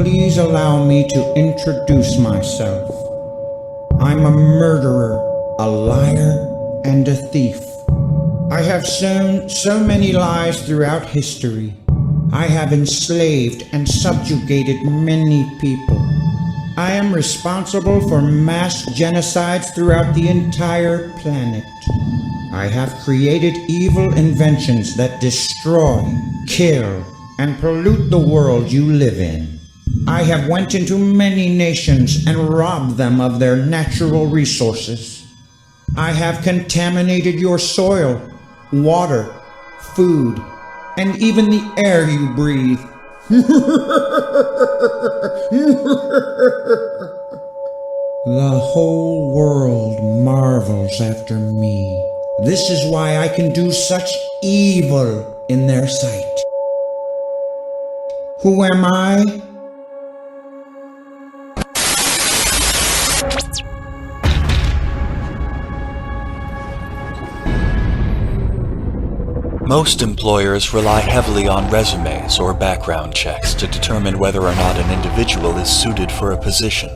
please allow me to introduce myself. I'm a murderer, a liar, and a thief. I have sown so many lies throughout history. I have enslaved and subjugated many people. I am responsible for mass genocides throughout the entire planet. I have created evil inventions that destroy, kill, and pollute the world you live in. I have went into many nations and robbed them of their natural resources. I have contaminated your soil, water, food, and even the air you breathe. The whole world marvels after me. This is why I can do such evil in their sight. Who am I? Most employers rely heavily on resumes or background checks to determine whether or not an individual is suited for a position.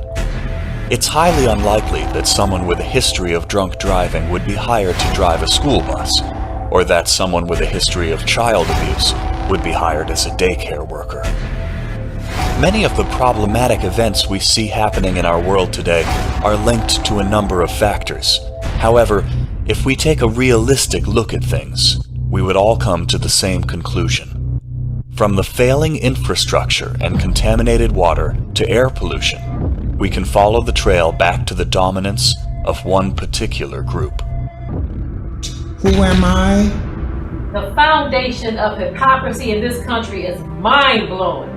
It's highly unlikely that someone with a history of drunk driving would be hired to drive a school bus, or that someone with a history of child abuse would be hired as a daycare worker. Many of the problematic events we see happening in our world today are linked to a number of factors. However, if we take a realistic look at things, we would all come to the same conclusion. From the failing infrastructure and contaminated water to air pollution, we can follow the trail back to the dominance of one particular group. Who am I? The foundation of hypocrisy in this country is mind-blowing.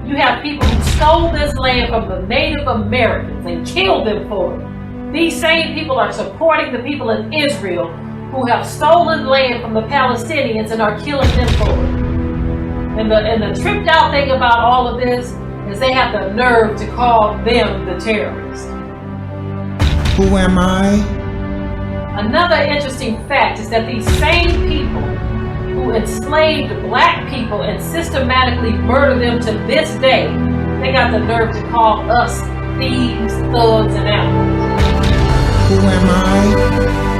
You have people who stole this land from the Native Americans and killed them for it. These same people are supporting the people in Israel who have stolen land from the Palestinians and are killing them for it. And the tripped out thing about all of this is they have the nerve to call them the terrorists. Who am I? Another interesting fact is that these same people who enslaved black people and systematically murder them to this day, they got the nerve to call us thieves, thugs, and animals. Who am I?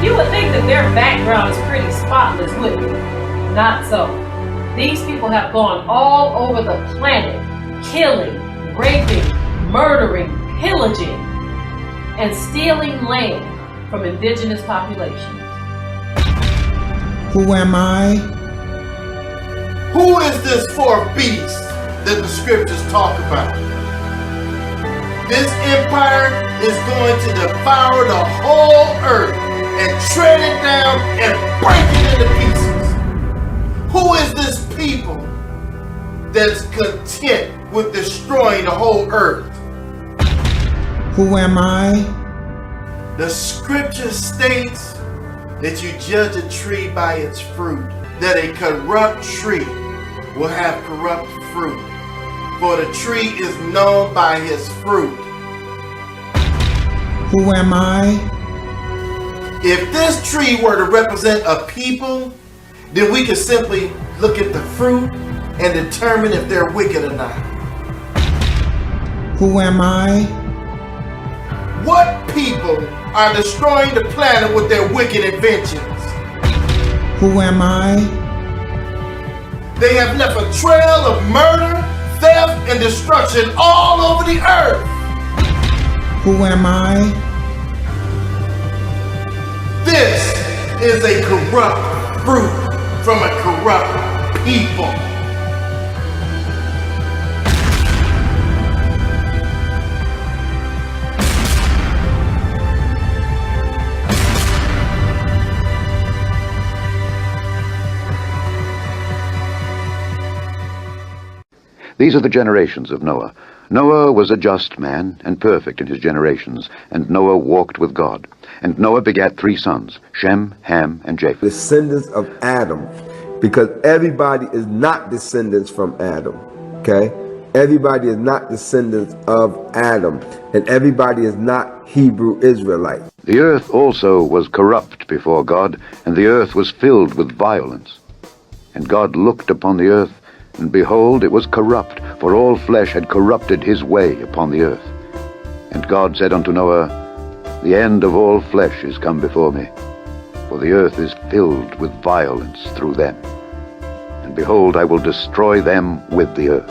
You would think that their background is pretty spotless, wouldn't you? Not so. These people have gone all over the planet, killing, raping, murdering, pillaging, and stealing land from indigenous populations. Who am I? Who is this fourth beast that the scriptures talk about? This empire is going to devour the whole earth and tread it down and break it into pieces. Who is this people that's content with destroying the whole earth? Who am I? The scripture states that you judge a tree by its fruit, that a corrupt tree will have corrupt fruit, for the tree is known by his fruit. Who am I? If this tree were to represent a people, then we could simply look at the fruit and determine if they're wicked or not. Who am I? What people are destroying the planet with their wicked inventions? Who am I? They have left a trail of murder, theft, and destruction all over the earth. Who am I? This is a corrupt fruit from a corrupt people. These are the generations of Noah. Noah was a just man and perfect in his generations, and Noah walked with God. And Noah begat 3 sons, Shem, Ham, and Japheth. Descendants of Adam, because everybody is not descendants from Adam, okay? Everybody is not descendants of Adam, and everybody is not Hebrew Israelite. The earth also was corrupt before God, and the earth was filled with violence. And God looked upon the earth, and behold, it was corrupt, for all flesh had corrupted his way upon the earth. And God said unto Noah, The end of all flesh is come before me, for the earth is filled with violence through them. And behold, I will destroy them with the earth.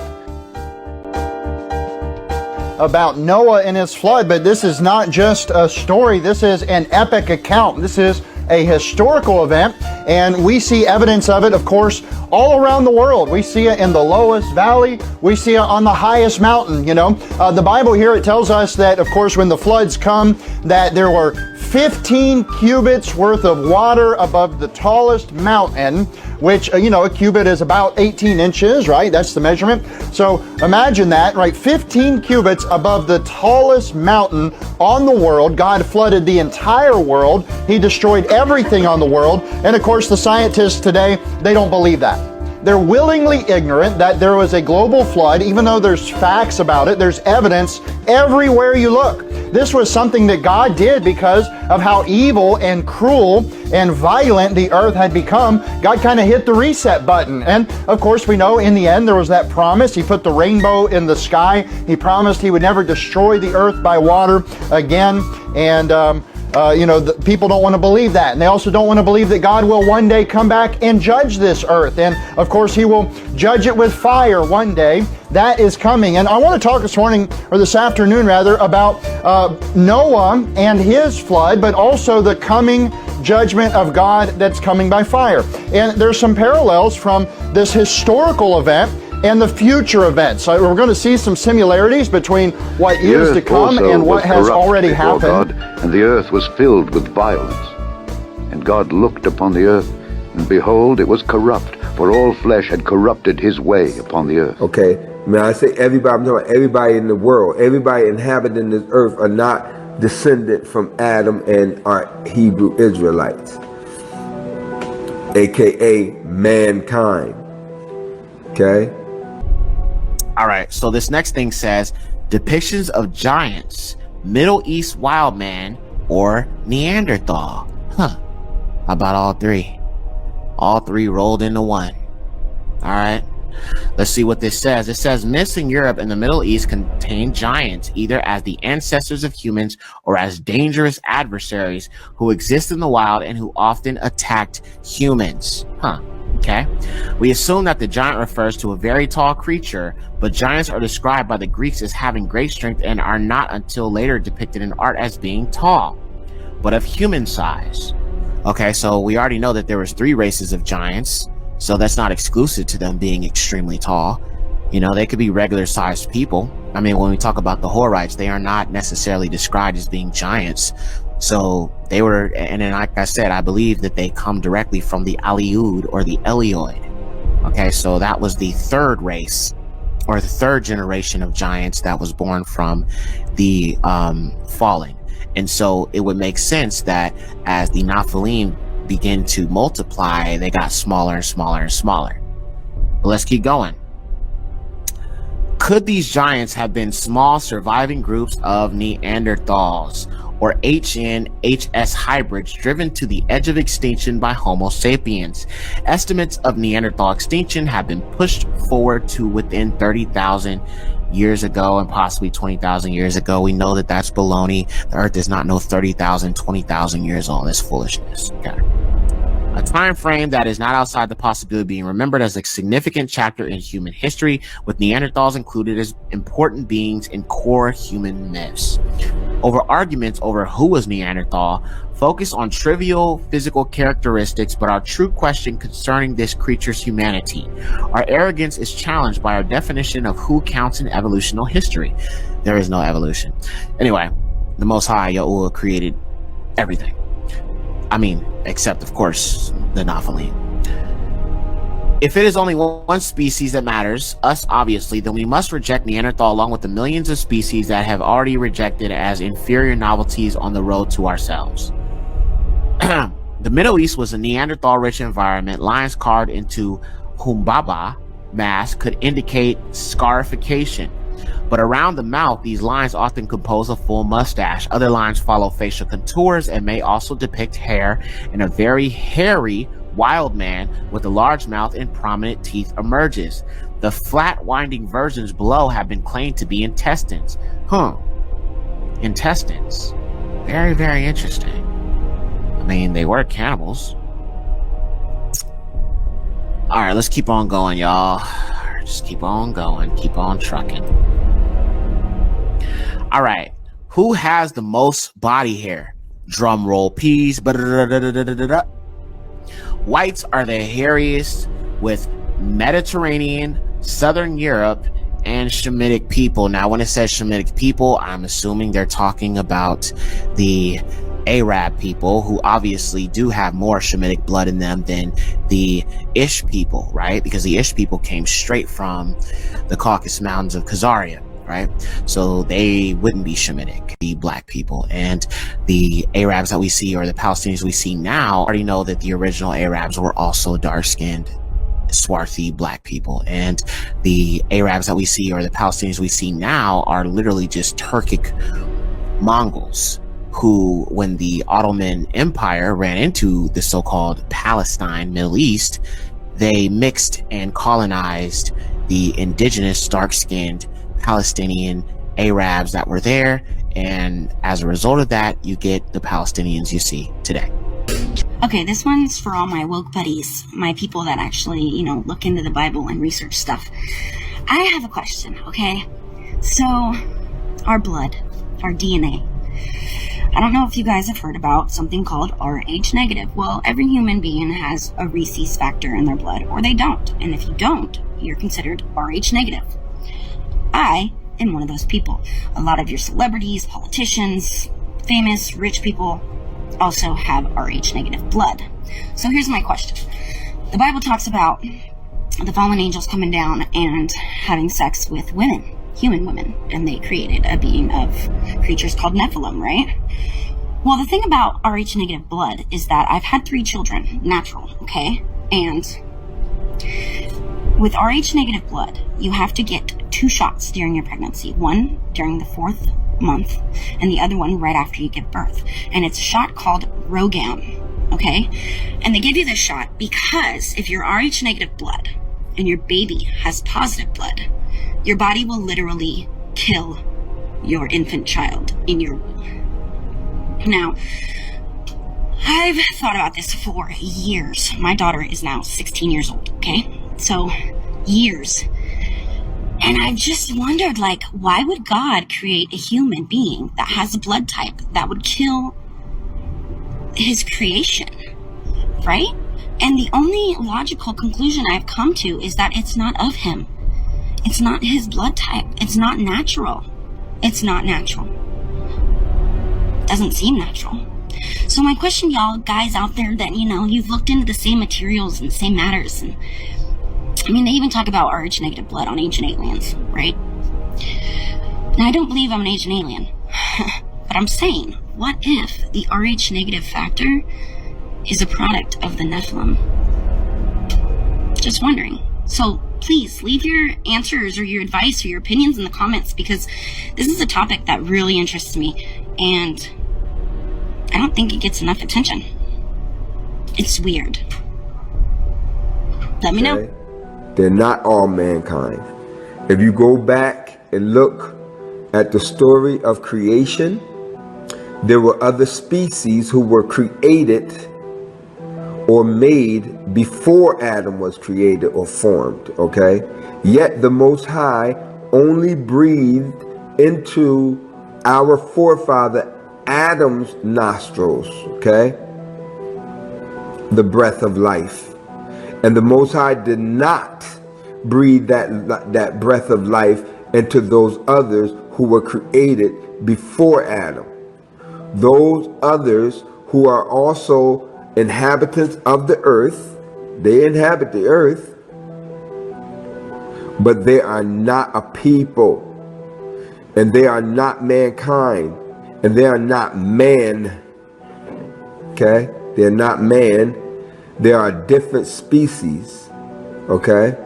About Noah and his flood, but this is not just a story. This is an epic account. This is a historical event, and we see evidence of it, of course, all around the world. We see it in the lowest valley. We see it on the highest mountain. The Bible here, it tells us that, of course, when the floods come, that there were 15 cubits worth of water above the tallest mountain, which, a cubit is about 18 inches, right? That's the measurement. So imagine that, right? 15 cubits above the tallest mountain on the world. God flooded the entire world. He destroyed everything on the world. And of course, the scientists today, they don't believe that. They're willingly ignorant that there was a global flood, even though there's facts about it. There's evidence everywhere you look. This was something that God did because of how evil and cruel and violent the earth had become. God kind of hit the reset button. And of course, we know in the end there was that promise. He put the rainbow in the sky. He promised he would never destroy the earth by water again. And the people don't want to believe that. And they also don't want to believe that God will one day come back and judge this earth. And of course, he will judge it with fire one day. That is coming. And I want to talk this afternoon rather, about Noah and his flood, but also the coming judgment of God that's coming by fire. And there's some parallels from this historical event and the future events. So we're going to see some similarities between what is to come and what has already happened. God, and the earth was filled with violence. And God looked upon the earth, and behold, it was corrupt, for all flesh had corrupted his way upon the earth. Okay, I say everybody, I'm talking about everybody in the world, everybody inhabiting this earth are not descendant from Adam and are Hebrew Israelites, aka mankind. Okay? All right, so this next thing says depictions of giants, Middle East wild man, or Neanderthal. How about all three? All three rolled into one. All right, let's see what this says. It says myths in Europe and the Middle East contain giants, either as the ancestors of humans or as dangerous adversaries who exist in the wild and who often attacked humans. Okay, we assume that the giant refers to a very tall creature, but giants are described by the Greeks as having great strength and are not until later depicted in art as being tall, but of human size. Okay, so we already know that there was 3 races of giants, so that's not exclusive to them being extremely tall. They could be regular sized people. I mean, when we talk about the Horites, they are not necessarily described as being giants. So they were, and then like I said, I believe that they come directly from the Aleoid or the Elioid. Okay, so that was the 3rd race, or the 3rd generation of giants that was born from the fallen. And so it would make sense that as the Nephilim begin to multiply, they got smaller and smaller and smaller. But let's keep going. Could these giants have been small surviving groups of Neanderthals or HN/HS hybrids driven to the edge of extinction by Homo sapiens? Estimates of Neanderthal extinction have been pushed forward to within 30,000 years ago and possibly 20,000 years ago. We know that that's baloney. The earth is not no 30,000, 20,000 years old. That's foolishness. Okay. A time frame that is not outside the possibility of being remembered as a significant chapter in human history, with Neanderthals included as important beings in core human myths. Over arguments over who was Neanderthal focus on trivial physical characteristics, but our true question concerning this creature's humanity. Our arrogance is challenged by our definition of who counts in evolutional history. There is no evolution. Anyway, the Most High, Yaudah, created everything. I mean, except, of course, the Nephilim. If it is only one species that matters, us obviously, then we must reject Neanderthal along with the millions of species that have already rejected as inferior novelties on the road to ourselves. The Middle East was a Neanderthal-rich environment. Lines carved into Humbaba masks could indicate scarification. But around the mouth, these lines often compose a full mustache. Other lines follow facial contours and may also depict hair, and a very hairy wild man with a large mouth and prominent teeth emerges. The flat winding versions below have been claimed to be intestines. Intestines. Very, very interesting. I mean, they were cannibals. All right, let's keep on going, y'all. Just keep on going. Keep on trucking. All right. Who has the most body hair? Drum roll, please. Whites are the hairiest, with Mediterranean, Southern Europe, and Shemitic people. Now, when it says Shemitic people, I'm assuming they're talking about the Arab people, who obviously do have more Shemitic blood in them than the Ish people, right? Because the Ish people came straight from the Caucasus Mountains of Khazaria, right? So they wouldn't be Shemitic, the black people. And the Arabs that we see, or the Palestinians we see now, already know that the original Arabs were also dark-skinned, swarthy black people. And the Arabs that we see, or the Palestinians we see now, are literally just Turkic Mongols, who, when the Ottoman Empire ran into the so-called Palestine, Middle East, they mixed and colonized the indigenous dark-skinned Palestinian Arabs that were there, and as a result of that, you get the Palestinians you see today. Okay, this one's for all my woke buddies, my people that actually, look into the Bible and research stuff. I have a question, okay? So, our blood, our DNA. I don't know if you guys have heard about something called Rh negative. Well, every human being has a rhesus factor in their blood, or they don't. And if you don't, you're considered Rh negative. I am one of those people. A lot of your celebrities, politicians, famous, rich people also have Rh negative blood. So here's my question. The Bible talks about the fallen angels coming down and having sex with women, human women, and they created a being of creatures called Nephilim, right? Well, the thing about Rh negative blood is that I've had 3 children, natural, okay? And with Rh negative blood, you have to get 2 shots during your pregnancy. One during the 4th month, and the other one right after you give birth. And it's a shot called Rogam, okay? And they give you this shot because if you're Rh negative blood and your baby has positive blood, your body will literally kill your infant child in your womb. Now, I've thought about this for years. My daughter is now 16 years old, okay? So, years. And I've just wondered, why would God create a human being that has a blood type that would kill his creation, right? And the only logical conclusion I've come to is that it's not of him. It's not his blood type. It's not natural. It's not natural. Doesn't seem natural. So my question, y'all, guys out there that, you've looked into the same materials and the same matters, and they even talk about Rh negative blood on Ancient Aliens, right? Now, I don't believe I'm an Ancient Alien, but I'm saying, what if the Rh negative factor is a product of the Nephilim? Just wondering. So please leave your answers or your advice or your opinions in the comments, because this is a topic that really interests me, and I don't think it gets enough attention. It's weird. Let me know. They're not all mankind. If you go back and look at the story of creation, there were other species who were created or made before Adam was created or formed, okay? Yet the Most High only breathed into our forefather Adam's nostrils, okay, the breath of life. And the Most High did not breathe that breath of life into those others who were created before Adam. Those others who are also inhabitants of the earth, they inhabit the earth, but they are not a people, and they are not mankind, and they are not man, okay? They're not man. There are different species, okay?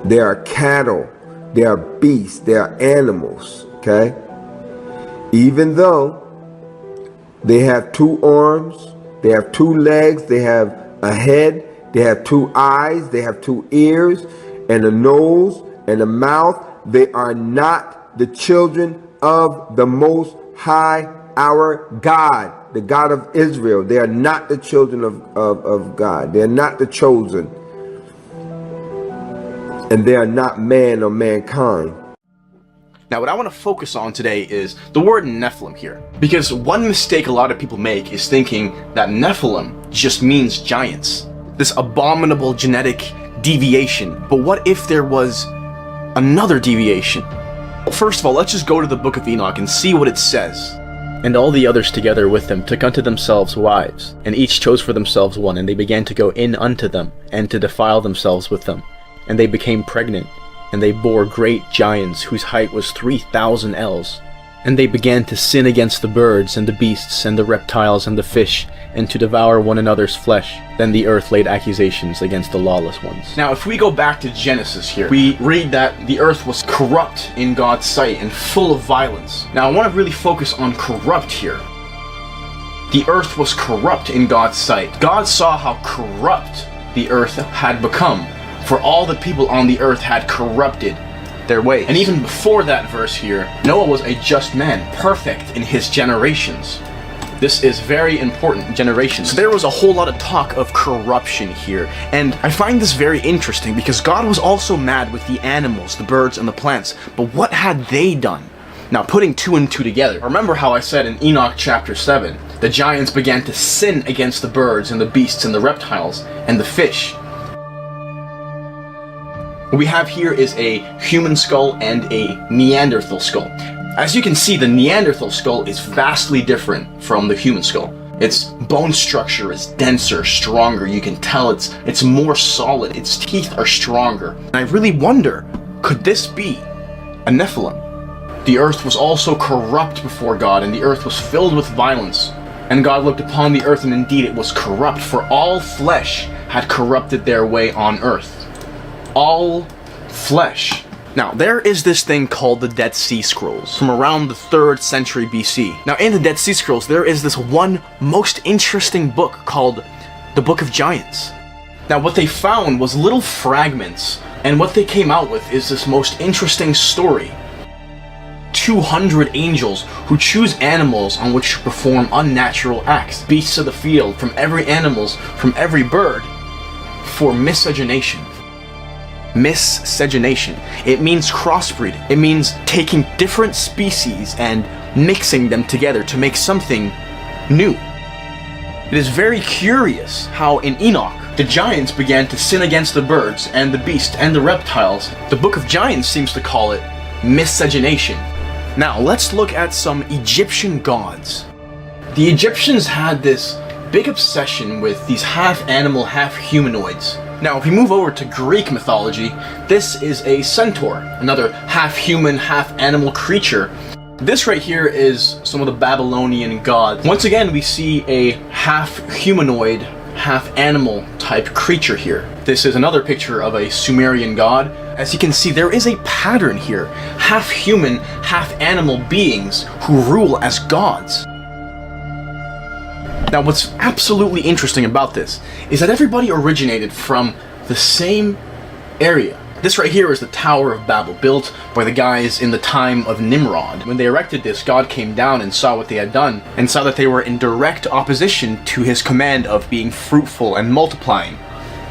There are cattle, there are beasts, there are animals, okay? Even though they have 2 arms, they have 2 legs, they have a head, they have 2 eyes, they have 2 ears, and a nose and a mouth. They are not the children of the Most High, our God, the God of Israel. They are not the children of God. They are not the chosen. And they are not man or mankind. Now, what I want to focus on today is the word Nephilim here. Because one mistake a lot of people make is thinking that Nephilim just means giants. This abominable genetic deviation. But what if there was another deviation? Well, first of all, let's just go to the book of Enoch and see what it says. And all the others together with them took unto themselves wives, and each chose for themselves one, and they began to go in unto them, and to defile themselves with them. And they became pregnant, and they bore great giants, whose height was 3,000 ells. And they began to sin against the birds, and the beasts, and the reptiles, and the fish, and to devour one another's flesh. Then the earth laid accusations against the lawless ones. Now, if we go back to Genesis here, we read that the earth was corrupt in God's sight and full of violence. Now, I want to really focus on corrupt here. The earth was corrupt in God's sight. God saw how corrupt the earth had become, for all the people on the earth had corrupted their ways. And even before that verse here, Noah was a just man, perfect in his generations. This is very important, generations. So there was a whole lot of talk of corruption here, and I find this very interesting because God was also mad with the animals, the birds, and the plants. But what had they done? Now, putting two and two together, remember how I said in Enoch chapter 7, the giants began to sin against the birds and the beasts and the reptiles and the fish. What we have here is a human skull and a Neanderthal skull. As you can see, the Neanderthal skull is vastly different from the human skull. Its bone structure is denser, stronger. You can tell it's more solid. Its teeth are stronger. And I really wonder, could this be a Nephilim? The earth was also corrupt before God, and the earth was filled with violence. And God looked upon the earth, and indeed it was corrupt, for all flesh had corrupted their way on earth. All flesh. Now, there is this thing called the Dead Sea Scrolls from around the 3rd century BC. Now, in the Dead Sea Scrolls, there is this one most interesting book called the Book of Giants. Now, what they found was little fragments, and what they came out with is this most interesting story. 200 angels who choose animals on which to perform unnatural acts, beasts of the field, from every animals, from every bird, for miscegenation. Miscegenation. It means crossbreeding. It means taking different species and mixing them together to make something new. It is very curious how in Enoch, the giants began to sin against the birds and the beast and the reptiles. The Book of Giants seems to call it miscegenation. Now, let's look at some Egyptian gods. The Egyptians had this big obsession with these half-animal, half-humanoids. Now, if we move over to Greek mythology, this is a centaur, another half-human, half-animal creature. This right here is some of the Babylonian gods. Once again, we see a half-humanoid, half-animal type creature here. This is another picture of a Sumerian god. As you can see, there is a pattern here. Half-human, half-animal beings who rule as gods. Now, what's absolutely interesting about this is that everybody originated from the same area. This right here is the Tower of Babel, built by the guys in the time of Nimrod. When they erected this, God came down and saw what they had done, and saw that they were in direct opposition to his command of being fruitful and multiplying.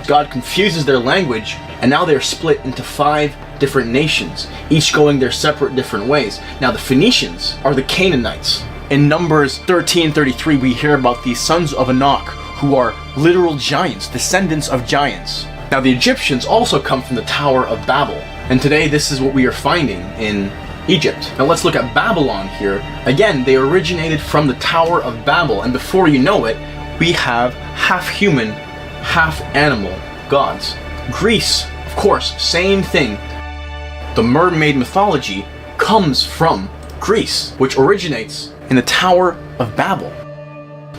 God confuses their language, and now they're split into 5 different nations, each going their separate different ways. Now, the Phoenicians are the Canaanites. In Numbers 13:33, we hear about the sons of Anak, who are literal giants, descendants of giants. Now, the Egyptians also come from the Tower of Babel, and today this is what we are finding in Egypt. Now, let's look at Babylon here. Again, they originated from the Tower of Babel, and before you know it, we have half-human, half-animal gods. Greece, of course, same thing. The mermaid mythology comes from Greece, which originates in the Tower of Babel.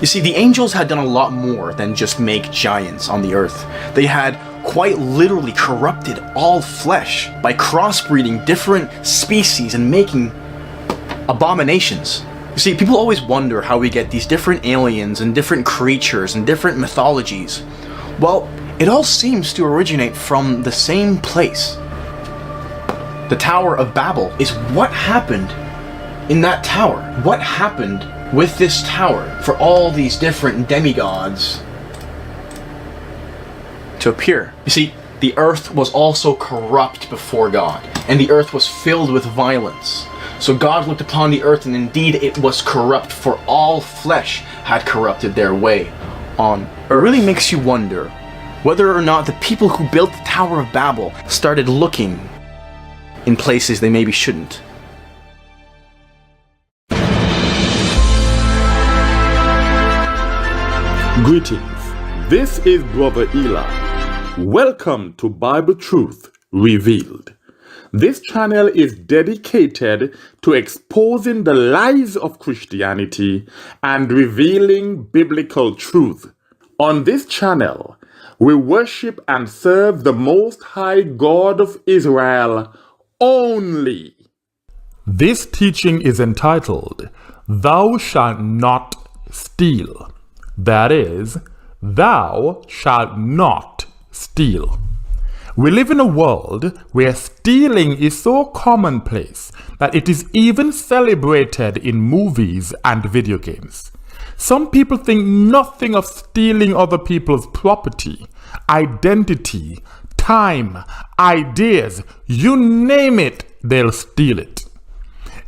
You see, the angels had done a lot more than just make giants on the earth. They had quite literally corrupted all flesh by crossbreeding different species and making abominations. You see, people always wonder how we get these different aliens and different creatures and different mythologies. Well, It all seems to originate from the same place. The Tower of Babel is what happened in that tower. What happened with this tower for all these different demigods to appear? You see, the earth was also corrupt before God, and the earth was filled with violence. So God looked upon the earth, and indeed it was corrupt, for all flesh had corrupted their way on earth. It really makes you wonder whether or not the people who built the Tower of Babel started looking in places they maybe shouldn't. Greetings, this is Brother Eli. Welcome to Bible Truth Revealed. This channel is dedicated to exposing the lies of Christianity and revealing biblical truth. On this channel, we worship and serve the Most High God of Israel only. This teaching is entitled, Thou Shalt Not Steal. That is, thou shalt not steal. We live in a world where stealing is so commonplace that it is even celebrated in movies and video games. Some people think nothing of stealing other people's property, identity, time, ideas, you name it, they'll steal it.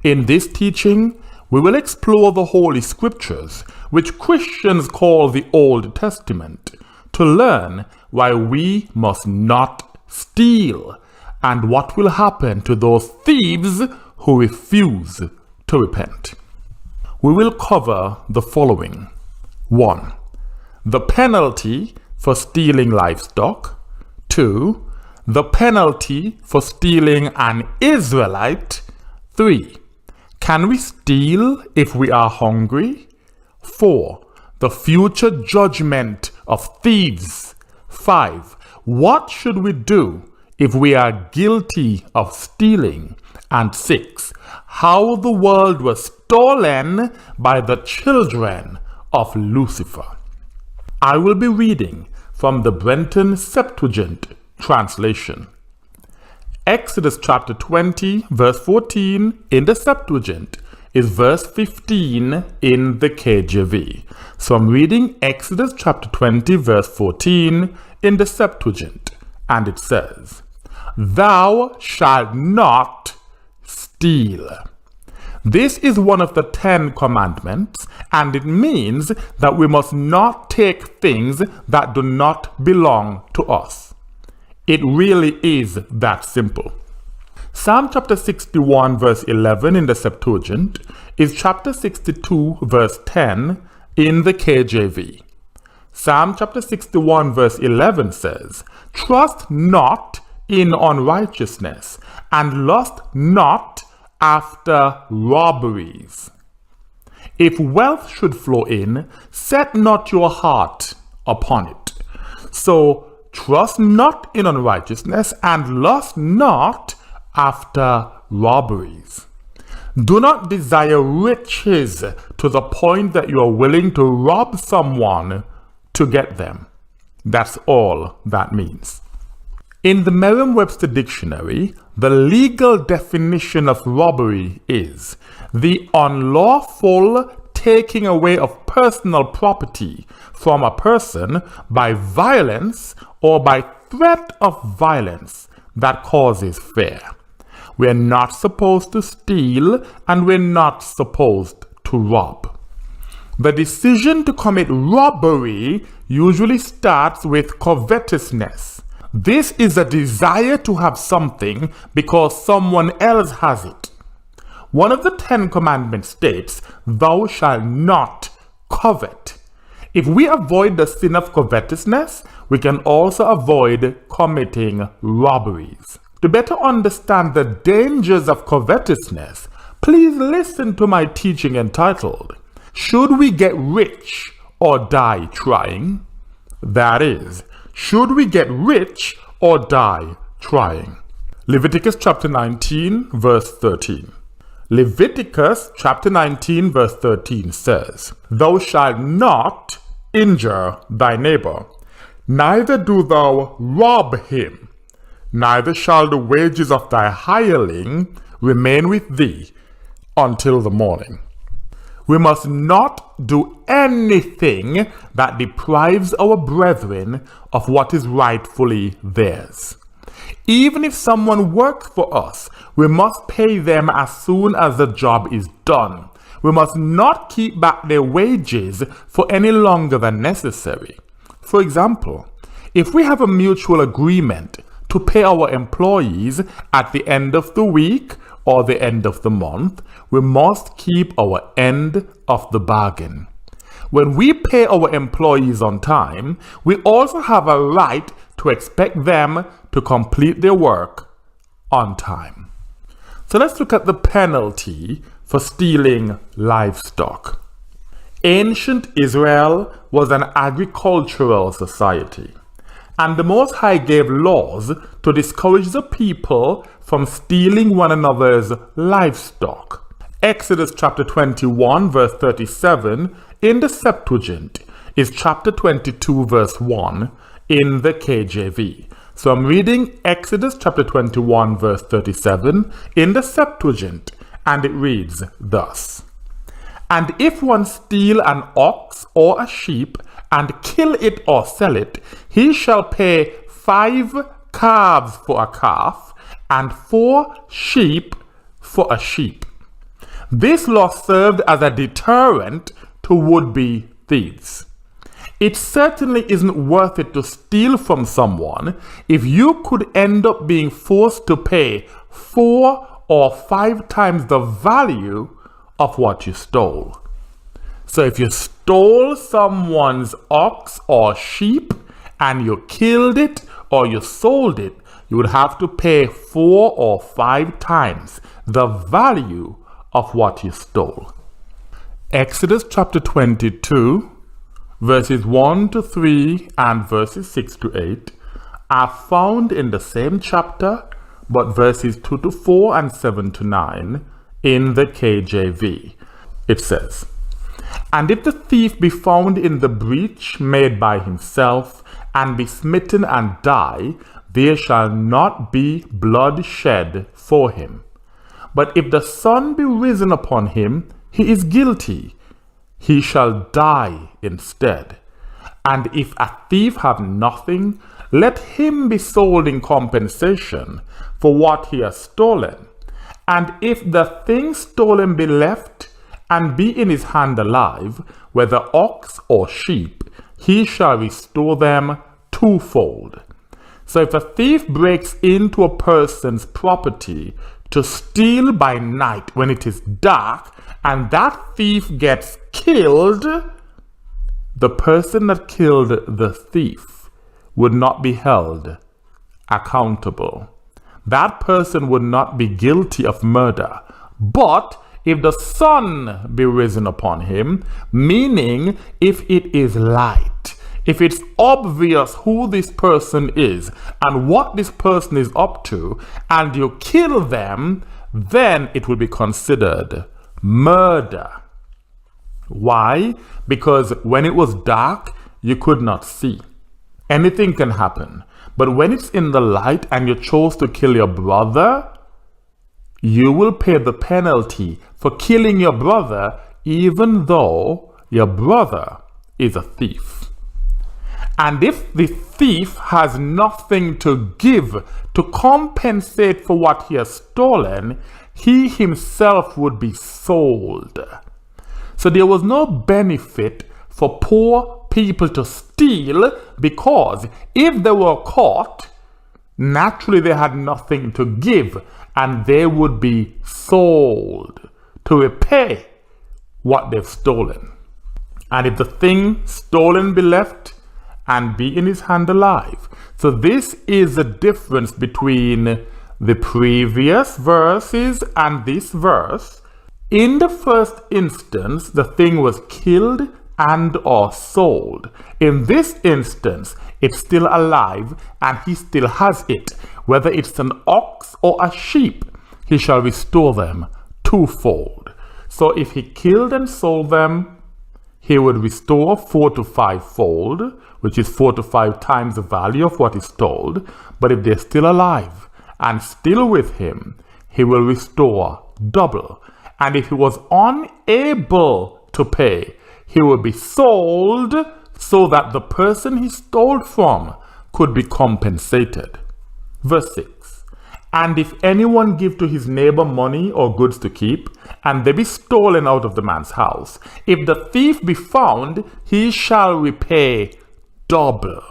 In this teaching, we will explore the Holy Scriptures, which Christians call the Old Testament, to learn why we must not steal and what will happen to those thieves who refuse to repent. We will cover the following. 1. The penalty for stealing livestock. 2. The penalty for stealing an Israelite. 3. Can we steal if we are hungry? 4. The future judgment of thieves. 5. What should we do if we are guilty of stealing? And 6. How the world was stolen by the children of Lucifer. I will be reading from the Brenton Septuagint translation. Exodus chapter 20 verse 14 in the Septuagint is verse 15 in the KJV. So I'm reading Exodus chapter 20 verse 14 in the Septuagint, and it says, Thou shalt not steal. This is one of the 10 commandments, and it means that we must not take things that do not belong to us. It really is that simple. Psalm chapter 61 verse 11 in the Septuagint is chapter 62 verse 10 in the KJV. Psalm chapter 61 verse 11 says, Trust not in unrighteousness, and lust not after robberies. If wealth should flow in, set not your heart upon it. So trust not in unrighteousness, and lust not after robberies. Do not desire riches to the point that you are willing to rob someone to get them. That's all that means. In the Merriam-Webster dictionary, the legal definition of robbery is the unlawful taking away of personal property from a person by violence or by threat of violence that causes fear. We're not supposed to steal, and we're not supposed to rob. The decision to commit robbery usually starts with covetousness. This is a desire to have something because someone else has it. One of the 10 commandments states, Thou shalt not covet. If we avoid the sin of covetousness, we can also avoid committing robberies. To better understand the dangers of covetousness, please listen to my teaching entitled, Should We Get Rich or Die Trying? That is, should we get rich or die trying? Leviticus chapter 19 verse 13. Leviticus chapter 19 verse 13 says, Thou shalt not injure thy neighbor. Neither do thou rob him, neither shall the wages of thy hireling remain with thee until the morning. We must not do anything that deprives our brethren of what is rightfully theirs. Even if someone works for us, we must pay them as soon as the job is done. We must not keep back their wages for any longer than necessary. For example, if we have a mutual agreement to pay our employees at the end of the week or the end of the month, we must keep our end of the bargain. When we pay our employees on time, we also have a right to expect them to complete their work on time. So let's look at the penalty for stealing livestock. Ancient Israel was an agricultural society, and the Most High gave laws to discourage the people from stealing one another's livestock. Exodus chapter 21 verse 37 in the Septuagint is chapter 22 verse 1 in the KJV. So I'm reading Exodus chapter 21 verse 37 in the Septuagint, and it reads thus: "And if one steal an ox or a sheep and kill it or sell it, he shall pay 5 calves for a calf and 4 sheep for a sheep." This law served as a deterrent to would-be thieves. It certainly isn't worth it to steal from someone if you could end up being forced to pay 4 or 5 times the value of what you stole. So if you stole someone's ox or sheep and you killed it or you sold it, you would have to pay 4 or 5 times the value of what you stole. Exodus chapter 22 verses 1 to 3 and verses 6 to 8 are found in the same chapter, but verses 2 to 4 and 7 to 9 in the KJV. It says, "And if the thief be found in the breach made by himself, and be smitten and die, there shall not be blood shed for him. But if the sun be risen upon him, he is guilty. He shall die instead. And if a thief have nothing, let him be sold in compensation for what he has stolen. And if the thing stolen be left, and be in his hand alive, whether ox or sheep, he shall restore them twofold." So if a thief breaks into a person's property to steal by night when it is dark, and that thief gets killed, the person that killed the thief would not be held accountable. That person would not be guilty of murder. But if the sun be risen upon him, meaning if it is light, if it's obvious who this person is and what this person is up to, and you kill them, then it will be considered murder. Why? Because when it was dark, you could not see. Anything can happen. But when it's in the light and you chose to kill your brother, you will pay the penalty for killing your brother, even though your brother is a thief. And if the thief has nothing to give to compensate for what he has stolen, he himself would be sold. So there was no benefit for poor people to steal, because if they were caught, naturally they had nothing to give, and they would be sold to repay what they've stolen. And if the thing stolen be left, and be in his hand alive. So this is the difference between the previous verses and this verse. In the first instance, the thing was killed and or sold. In this instance, it's still alive and he still has it. Whether it's an ox or a sheep, he shall restore them twofold. So if he killed and sold them, he would restore 4 to 5-fold, which is 4 to 5 times the value of what is stole. But if they're still alive and still with him, he will restore double. And if he was unable to pay, he will be sold so that the person he stole from could be compensated. Verse 6. And if anyone give to his neighbor money or goods to keep, and they be stolen out of the man's house, if the thief be found, he shall repay double.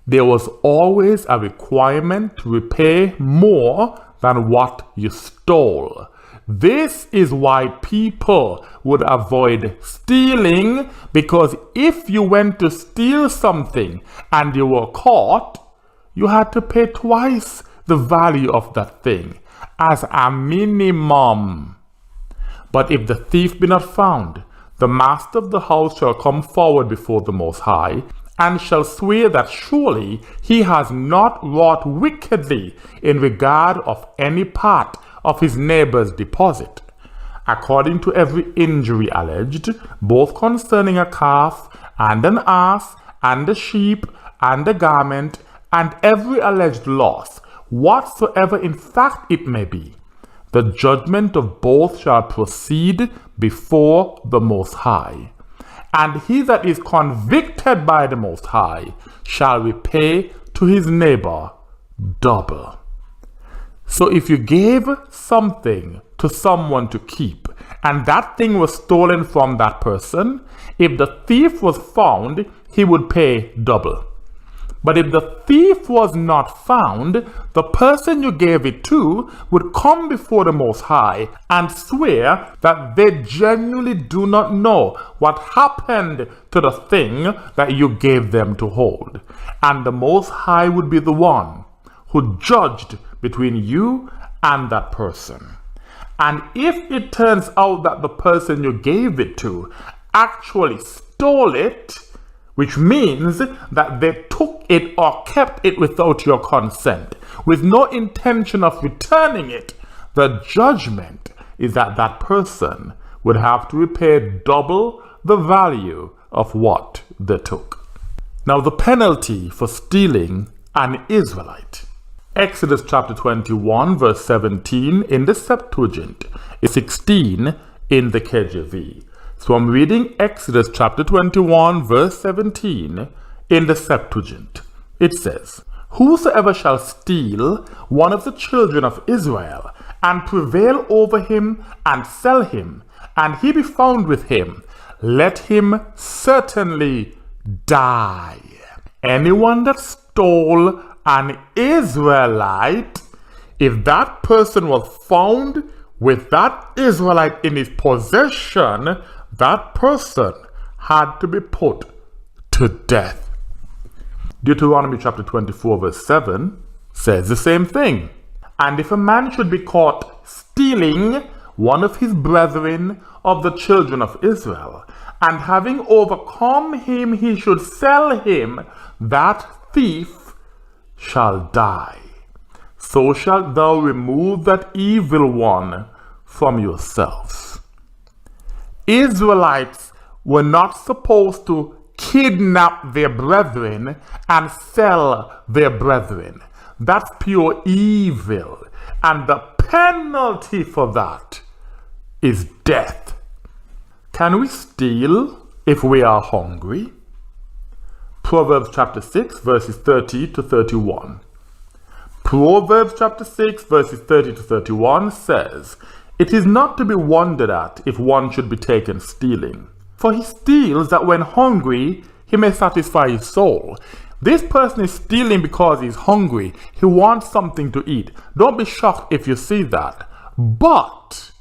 There was always a requirement to repay more than what you stole. This is why people would avoid stealing, because if you went to steal something and you were caught, you had to pay twice the value of that thing as a minimum. But if the thief be not found, the master of the house shall come forward before the Most High, and shall swear that surely he has not wrought wickedly in regard of any part of his neighbor's deposit, according to every injury alleged, both concerning a calf, and an ass, and a sheep, and a garment, and every alleged loss, whatsoever in fact it may be. The judgment of both shall proceed before the Most High. And he that is convicted by the Most High shall repay to his neighbor double. So if you gave something to someone to keep, and that thing was stolen from that person, if the thief was found, he would pay double. But if the thief was not found, the person you gave it to would come before the Most High and swear that they genuinely do not know what happened to the thing that you gave them to hold. And the Most High would be the one who judged between you and that person. And if it turns out that the person you gave it to actually stole it, which means that they took it or kept it without your consent, with no intention of returning it, the judgment is that that person would have to repay double the value of what they took. Now, the penalty for stealing an Israelite. Exodus chapter 21 verse 17 in the Septuagint is 16 in the KJV. So I'm reading Exodus chapter 21 verse 17 in the Septuagint. It says, "Whosoever shall steal one of the children of Israel and prevail over him and sell him, and he be found with him, let him certainly die." Anyone that stole an Israelite, if that person was found with that Israelite in his possession, that person had to be put to death. Deuteronomy chapter 24 verse 7 says the same thing. "And if a man should be caught stealing one of his brethren of the children of Israel, and having overcome him he should sell him, that thief shall die. So shalt thou remove that evil one from yourselves." Israelites were not supposed to kidnap their brethren and sell their brethren. That's pure evil. And the penalty for that is death. Can we steal if we are hungry? Proverbs chapter 6 verses 30 to 31. Proverbs chapter 6 verses 30 to 31 says, "It is not to be wondered at if one should be taken stealing. For he steals that when hungry he may satisfy his soul." This person is stealing because he's hungry. He wants something to eat. Don't be shocked if you see that. But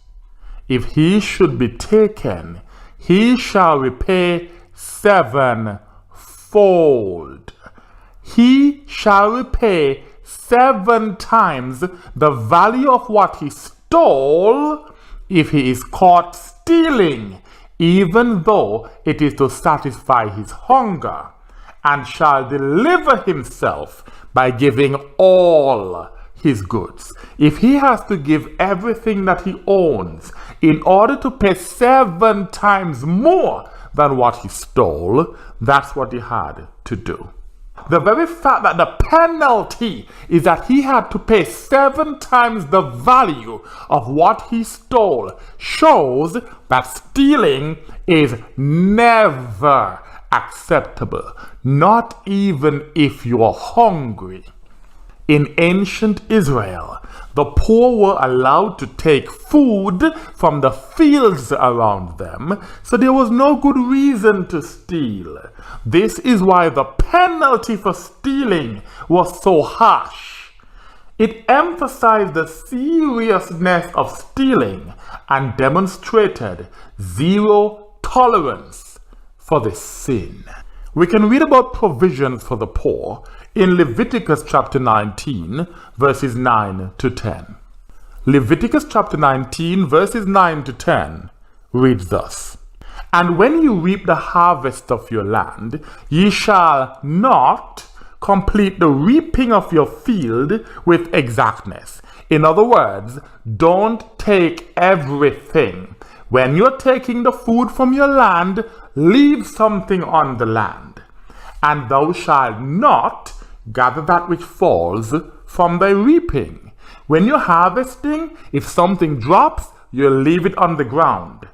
if he should be taken, he shall repay sevenfold. He shall repay 7 times the value of what he stole if he is caught stealing, even though it is to satisfy his hunger, and shall deliver himself by giving all his goods. If he has to give everything that he owns in order to pay 7 times more than what he stole, that's what he had to do. The very fact that the penalty is that he had to pay 7 times the value of what he stole shows that stealing is never acceptable, not even if you are hungry. In ancient Israel, the poor were allowed to take food from the fields around them, so there was no good reason to steal. This is why the penalty for stealing was so harsh. It emphasized the seriousness of stealing and demonstrated zero tolerance for this sin. We can read about provisions for the poor in Leviticus chapter 19, verses 9 to 10. Leviticus chapter 19, verses 9 to 10 reads thus: And when you reap the harvest of your land, ye shall not complete the reaping of your field with exactness. In other words, don't take everything. When you're taking the food from your land, leave something on the land. And thou shalt not gather that which falls from thy reaping. When you're harvesting, if something drops, you leave it on the ground.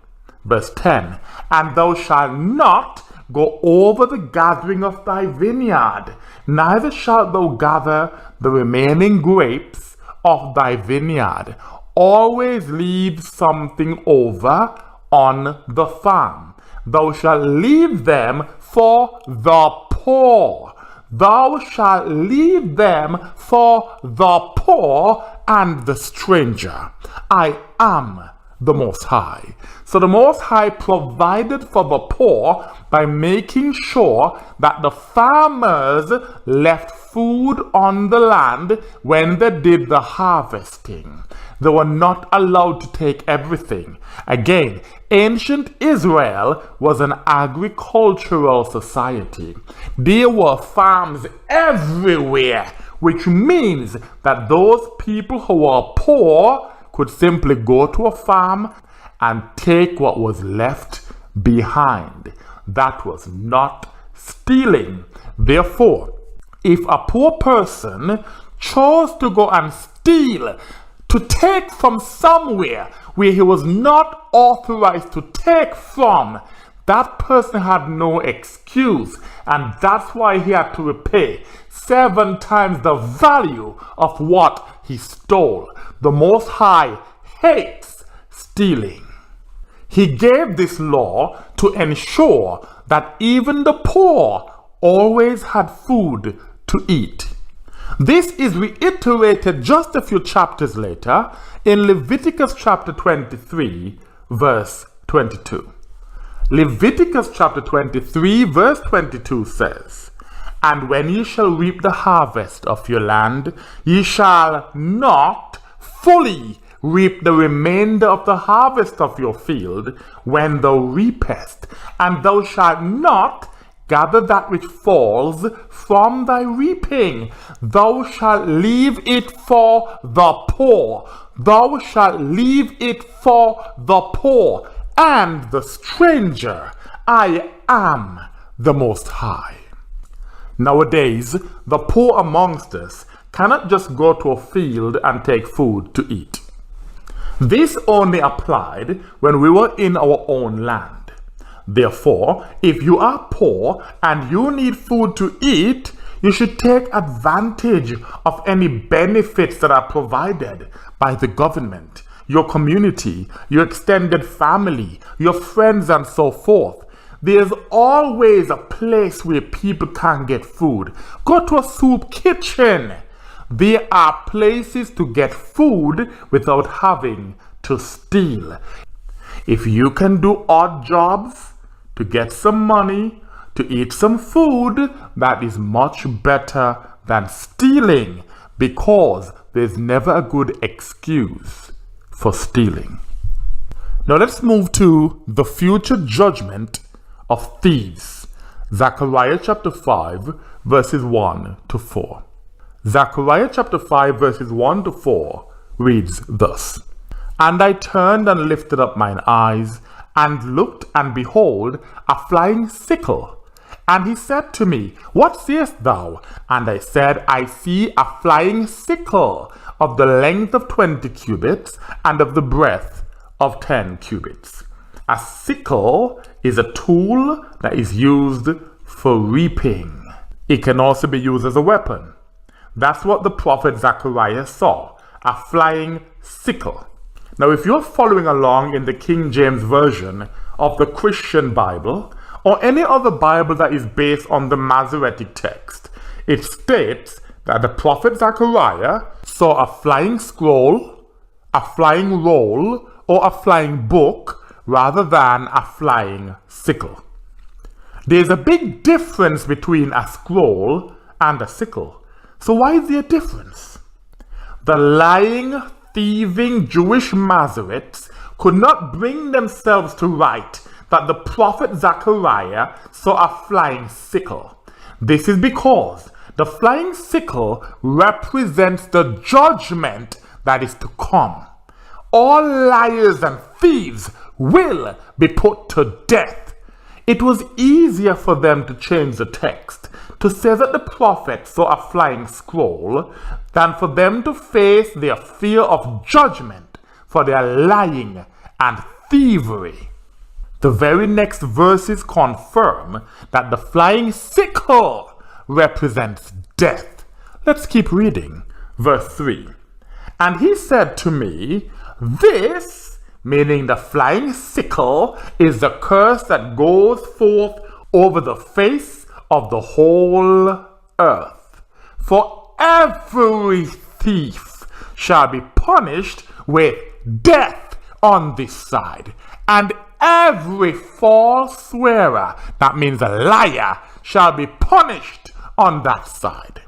Verse 10, And thou shalt not go over the gathering of thy vineyard, neither shalt thou gather the remaining grapes of thy vineyard. Always leave something over on the farm. Thou shalt leave them for the poor. Thou shalt leave them for the poor and the stranger. I am the Most High. So the Most High provided for the poor by making sure that the farmers left food on the land when they did the harvesting. They were not allowed to take everything. Again, ancient Israel was an agricultural society. There were farms everywhere, which means that those people who were poor could simply go to a farm and take what was left behind. That was not stealing. Therefore, if a poor person chose to go and steal, to take from somewhere where he was not authorized to take from, that person had no excuse, and that's why he had to repay 7 times the value of what he stole. The Most High hates stealing. He gave this law to ensure that even the poor always had food to eat. This is reiterated just a few chapters later in Leviticus chapter 23, verse 22. Leviticus chapter 23, verse 22 says, And when ye shall reap the harvest of your land, ye shall not fully reap the remainder of the harvest of your field when thou reapest, and thou shalt not gather that which falls from thy reaping. Thou shalt leave it for the poor. Thou shalt leave it for the poor and the stranger. I am the Most High. Nowadays, the poor amongst us cannot just go to a field and take food to eat. This only applied when we were in our own land. Therefore, if you are poor and you need food to eat, you should take advantage of any benefits that are provided by the government, your community, your extended family, your friends, and so forth. There's always a place where people can get food. Go to a soup kitchen. There are places to get food without having to steal. If you can do odd jobs to get some money, to eat some food, that is much better than stealing, because there's never a good excuse for stealing. Now let's move to the future judgment of thieves. Zechariah chapter 5, verses 1 to 4. Zechariah chapter 5, verses 1 to 4 reads thus: And I turned and lifted up mine eyes, and looked, and behold, a flying sickle. And he said to me, What seest thou? And I said, I see a flying sickle of the length of 20 cubits and of the breadth of 10 cubits. A sickle is a tool that is used for reaping. It can also be used as a weapon. That's what the prophet Zechariah saw, a flying sickle. Now, if you're following along in the King James Version of the Christian Bible, or any other Bible that is based on the Masoretic text, it states that the prophet Zechariah saw a flying scroll, a flying roll, or a flying book, rather than a flying sickle. There's a big difference between a scroll and a sickle. So why is there a difference? The lying, thieving Jewish Masoretes could not bring themselves to write that the prophet Zechariah saw a flying sickle. This is because the flying sickle represents the judgment that is to come. All liars and thieves will be put to death. It was easier for them to change the text to say that the prophet saw a flying scroll than for them to face their fear of judgment for their lying and thievery. The very next verses confirm that the flying sickle represents death. Let's keep reading. Verse 3. And he said to me, This, meaning the flying sickle, is the curse that goes forth over the face of the whole earth. For every thief shall be punished with death on this side, and every false swearer, that means a liar, shall be punished on that side.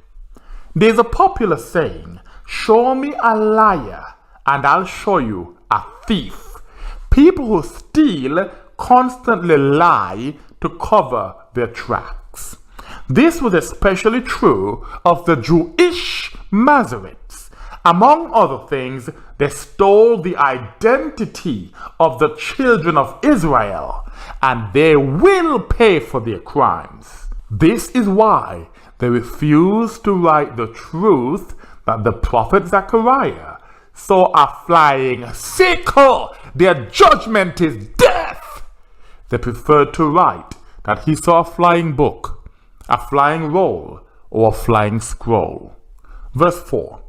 There's a popular saying, show me a liar and I'll show you a thief. People who steal constantly lie to cover their tracks. This was especially true of the Jewish Masoretes. Among other things, they stole the identity of the children of Israel, and they will pay for their crimes. This is why they refuse to write the truth that the prophet Zechariah saw a flying sickle. Their judgment is death. They preferred to write that he saw a flying book, a flying roll, or a flying scroll. Verse 4.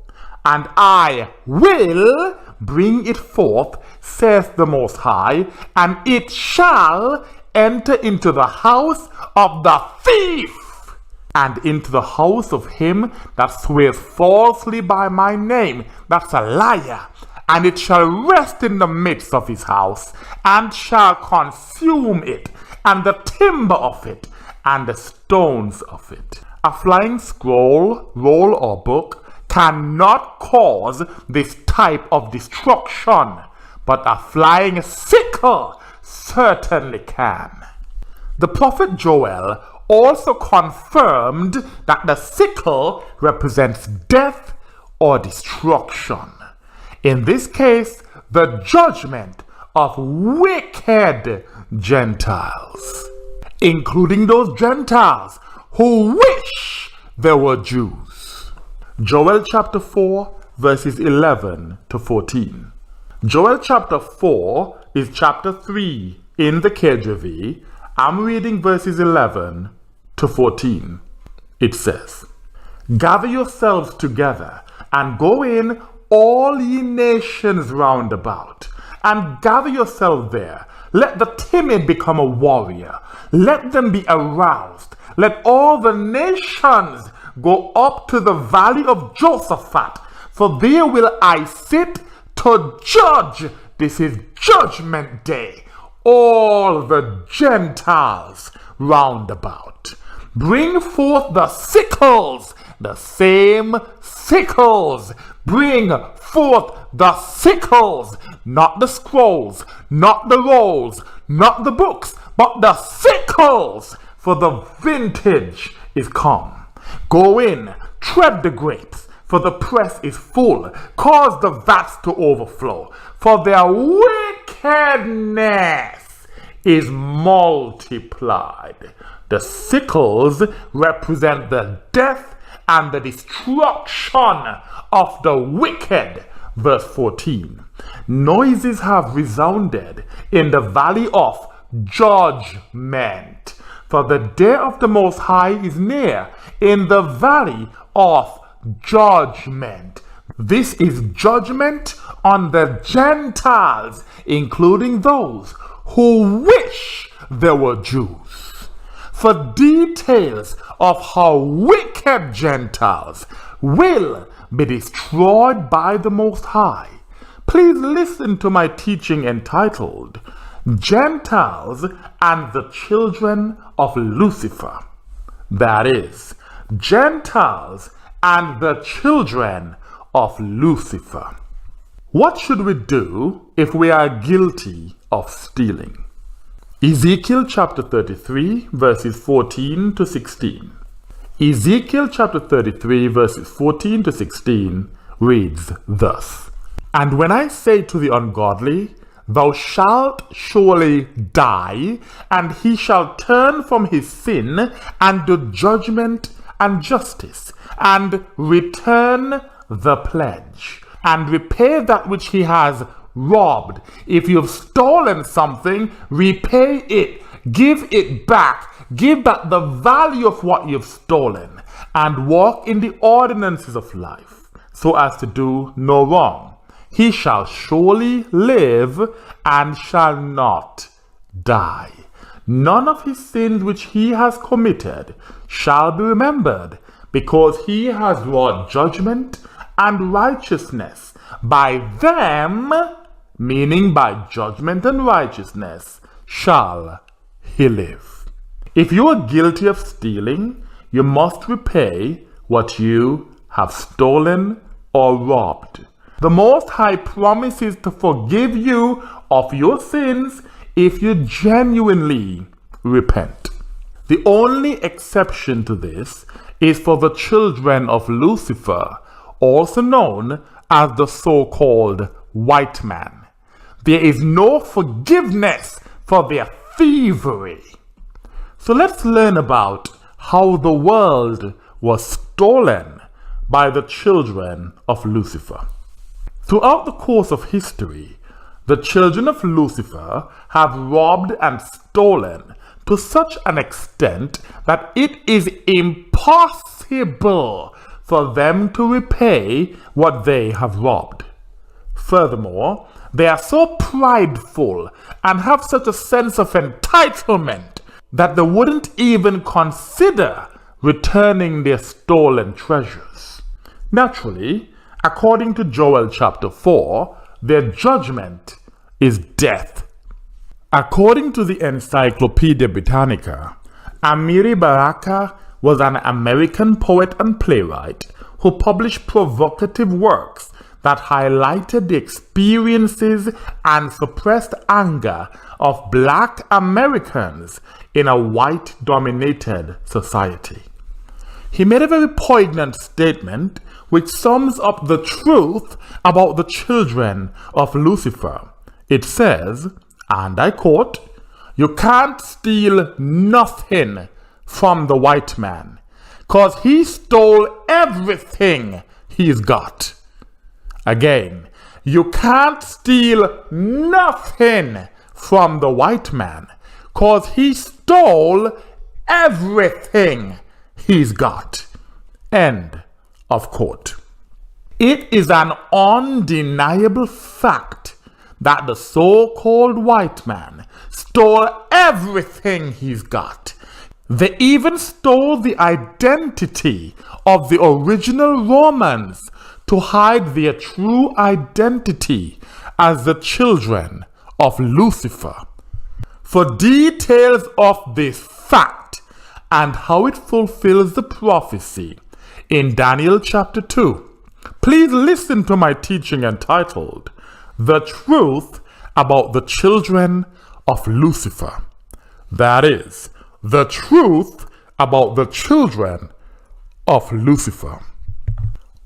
And I will bring it forth, saith the Most High, and it shall enter into the house of the thief, and into the house of him that swears falsely by my name, that's a liar, and it shall rest in the midst of his house, and shall consume it, and the timber of it, and the stones of it. A flying scroll, roll, or book cannot cause this type of destruction, but a flying sickle certainly can. The prophet Joel also confirmed that the sickle represents death or destruction. In this case, the judgment of wicked Gentiles, including those Gentiles who wish they were Jews. Joel chapter 4, verses 11 to 14. Joel chapter 4 is chapter 3 in the KJV. I'm reading verses 11 to 14. It says, Gather yourselves together, and go in, all ye nations round about, and gather yourselves there. Let the timid become a warrior. Let them be aroused. Let all the nations go up to the valley of Josaphat, for there will I sit to judge. This is judgment day. All the Gentiles round about. Bring forth the sickles, the same sickles. Bring forth the sickles, not the scrolls, not the rolls, not the books, but the sickles, for the vintage is come. Go in, tread the grapes, for the press is full. Cause the vats to overflow, for their wickedness is multiplied. The sickles represent the death and the destruction of the wicked. Verse 14. Noises have resounded in the valley of judgment, for the day of the Most High is near in the valley of judgment. This is judgment on the Gentiles, including those who wish they were Jews. For details of how wicked Gentiles will be destroyed by the Most High, please listen to my teaching entitled Gentiles and the Children of Lucifer. That is, Gentiles and the Children of Lucifer. What should we do if we are guilty of stealing? Ezekiel chapter 33 verses 14 to 16. Ezekiel chapter 33 verses 14 to 16 reads thus. And when I say to the ungodly, thou shalt surely die, and he shall turn from his sin, and do judgment and justice, and return the pledge, and repay that which he has robbed. If you've stolen something, repay it, give it back, give back the value of what you've stolen, and walk in the ordinances of life, so as to do no wrong. He shall surely live and shall not die. None of his sins which he has committed shall be remembered, because he has wrought judgment and righteousness. By them, meaning by judgment and righteousness, shall he live. If you are guilty of stealing, you must repay what you have stolen or robbed. The Most High promises to forgive you of your sins if you genuinely repent. The only exception to this is for the children of Lucifer, also known as the so-called white man. There is no forgiveness for their thievery. So let's learn about how the world was stolen by the children of Lucifer. Throughout the course of history, the children of Lucifer have robbed and stolen to such an extent that it is impossible for them to repay what they have robbed. Furthermore, they are so prideful and have such a sense of entitlement that they wouldn't even consider returning their stolen treasures. Naturally, according to Joel chapter 4, their judgment is death. According to the Encyclopedia Britannica, Amiri Baraka was an American poet and playwright who published provocative works that highlighted the experiences and suppressed anger of Black Americans in a white-dominated society. He made a very poignant statement which sums up the truth about the children of Lucifer. It says, and I quote, "You can't steal nothing from the white man, 'cause he stole everything he's got." Again, you can't steal nothing from the white man, 'cause he stole everything he's got. End of quote. It is an undeniable fact that the so-called white man stole everything he's got. They even stole the identity of the original Romans to hide their true identity as the children of Lucifer. For details of this fact and how it fulfills the prophecy in Daniel chapter 2, please listen to my teaching entitled The Truth About the Children of Lucifer. That is, the truth about the children of Lucifer.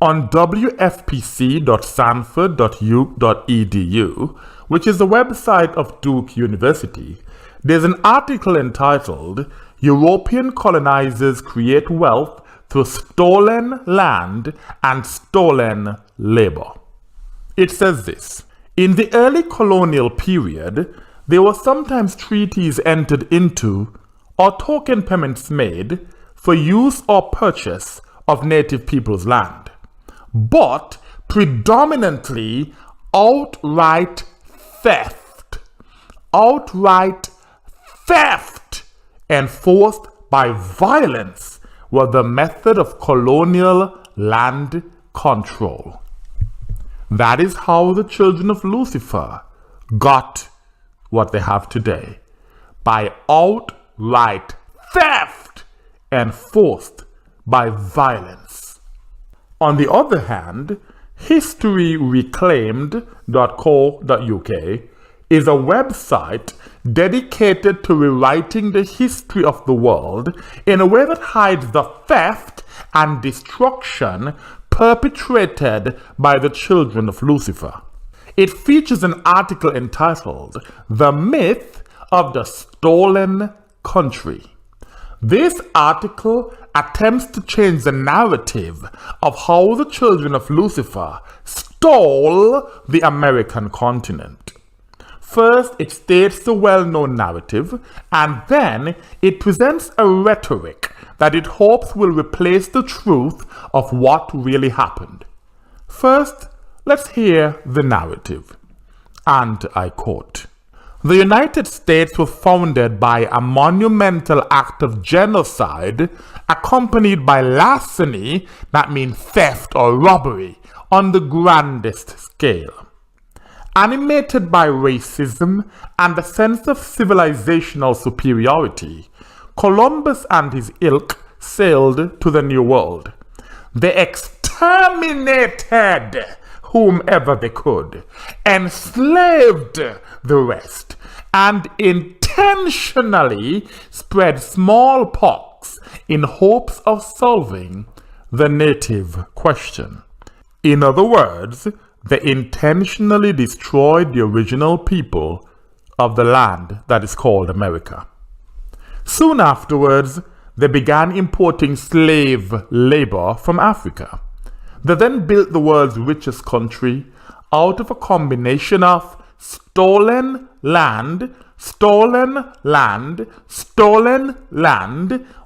On wfpc.sanford.uke.edu, which is the website of Duke University, there's an article entitled European Colonizers Create Wealth Through Stolen Land and Stolen Labor. It says this: in the early colonial period, there were sometimes treaties entered into or token payments made for use or purchase of native people's land, but predominantly outright theft enforced by violence were the method of colonial land control. That is how the children of Lucifer got what they have today, by outright theft enforced by violence. On the other hand, historyreclaimed.co.uk is a website dedicated to rewriting the history of the world in a way that hides the theft and destruction perpetrated by the children of Lucifer. It features an article entitled The Myth of the Stolen Country. This article attempts to change the narrative of how the children of Lucifer stole the American continent. First, it states the well-known narrative, and then it presents a rhetoric that it hopes will replace the truth of what really happened. First, let's hear the narrative. And I quote, "The United States was founded by a monumental act of genocide accompanied by larceny, that means theft or robbery, on the grandest scale. Animated by racism and a sense of civilizational superiority, Columbus and his ilk sailed to the New World. They exterminated whomever they could, enslaved the rest, and intentionally spread smallpox in hopes of solving the native question. In other words, they intentionally destroyed the original people of the land that is called America. Soon afterwards, they began importing slave labor from Africa. They then built the world's richest country out of a combination of stolen land,